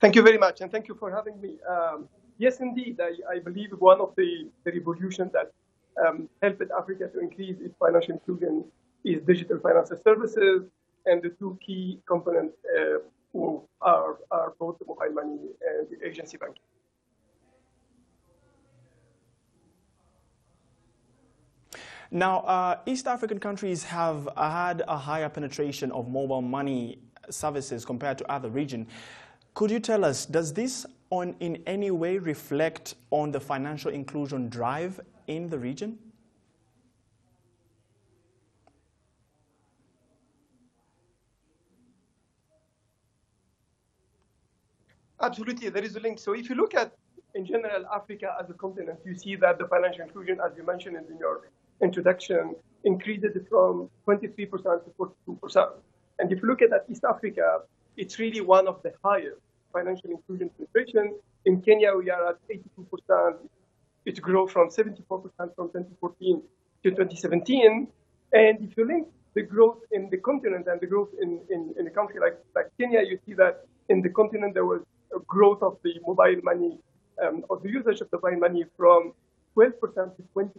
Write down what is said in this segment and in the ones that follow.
Thank you very much, and thank you for having me. Yes, indeed, I believe one of the revolutions that helped Africa to increase its financial inclusion is digital financial services, and the two key components are both the mobile money and the agency banking. Now, East African countries have had a higher penetration of mobile money services compared to other regions. Could you tell us, does this in any way reflect on the financial inclusion drive in the region? Absolutely, there is a link. So if you look at, in general, Africa as a continent, you see that the financial inclusion, as you mentioned in your introduction, increased from 23% to 42%. And if you look at East Africa, it's really one of the highest financial inclusion penetration. In Kenya, we are at 82%. It grew from 74% from 2014 to 2017. And if you link the growth in the continent and the growth in a country like Kenya, you see that in the continent there was a growth of the mobile money, of the usage of the mobile money from 12% to 21%.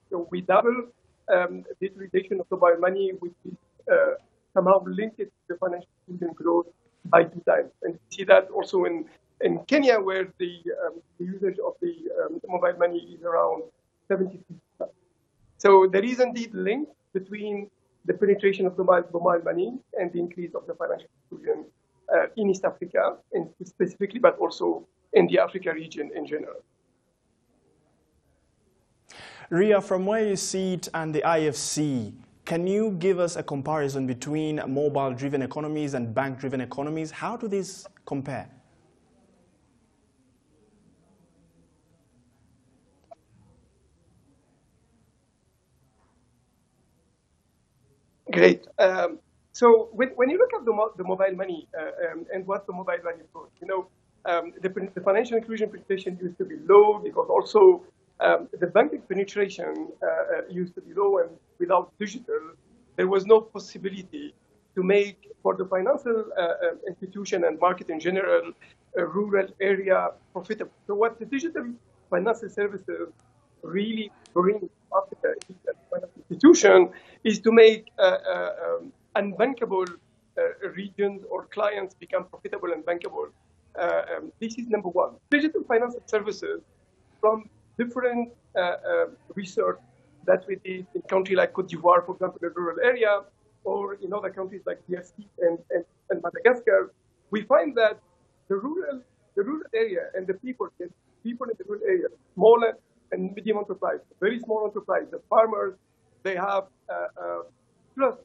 So we double the utilization of mobile money, which is somehow linked to the financial inclusion growth by 2 times. And you see that also in Kenya, where the usage of the mobile money is around 73%. So there is indeed a link between the penetration of the mobile money and the increase of the financial inclusion in East Africa, and specifically, but also in the Africa region in general. Ria, from where you sit and the IFC, can you give us a comparison between mobile-driven economies and bank-driven economies? How do these compare? Great. So when you look at the mobile money and what the mobile money brought, the financial inclusion penetration used to be low because also the banking penetration used to be low, and without digital, there was no possibility to make, for the financial institution and market in general, a rural area profitable. So what the digital financial services really bring to Africa institution is to make unbankable regions or clients become profitable and bankable. This is number one. Digital financial services, from different research that we did in countries like Cote d'Ivoire, for example, the rural area, or in other countries like DRC and Madagascar, we find that the rural area and the people in the rural area, small and medium enterprise, very small enterprise, the farmers, they have trust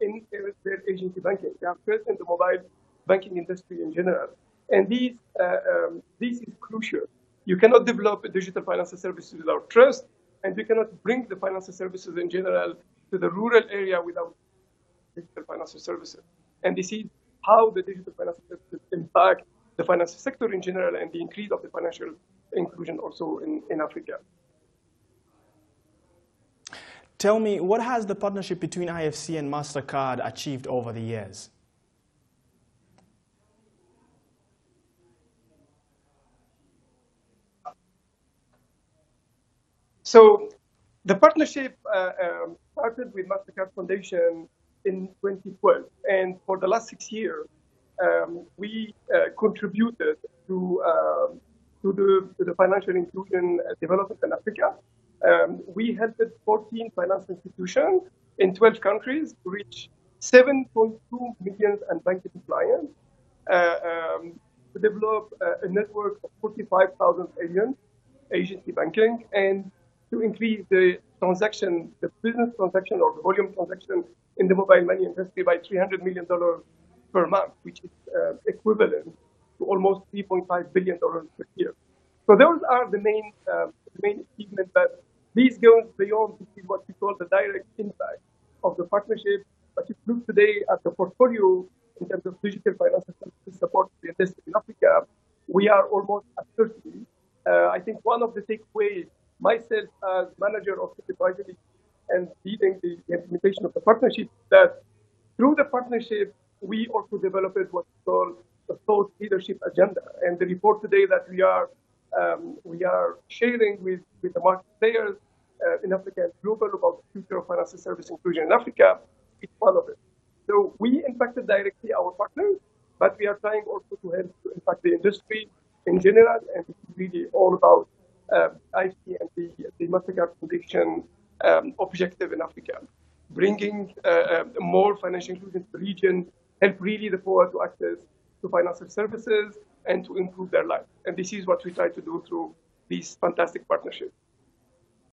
in their agency banking. They have trust in the mobile banking industry in general. And this is crucial. You cannot develop a digital financial services without trust, and you cannot bring the financial services in general to the rural area without digital financial services. And this is how the digital financial services impact the financial sector in general and the increase of the financial inclusion also in Africa. Tell me, what has the partnership between IFC and Mastercard achieved over the years? So the partnership started with Mastercard Foundation in 2012, and for the last 6 years, we contributed to the financial inclusion development in Africa. We helped 14 financial institutions in 12 countries to reach 7.2 million unbanked clients, to develop a network of 45,000 agents, agency banking, and to increase the transaction, the business transaction or the volume transaction in the mobile money industry by $300 million per month, which is equivalent to almost $3.5 billion per year. So those are the main achievements, but these goes beyond what we call the direct impact of the partnership. But if you look today at the portfolio in terms of digital financial services support the industry in Africa, we are almost at 30. I think one of the takeaways, myself as manager of the advisory and leading the implementation of the partnership, that through the partnership, we also developed what we call the thought leadership agenda. And the report today that we are sharing with the market players in Africa and global about the future of financial service inclusion in Africa is one of it. So we impacted directly our partners, but we are trying also to help to impact the industry in general, and it's really all about IFC and the Mastercard Foundation objective in Africa, bringing more financial inclusion to the region, help really the poor to access to financial services and to improve their lives. And this is what we try to do through these fantastic partnerships.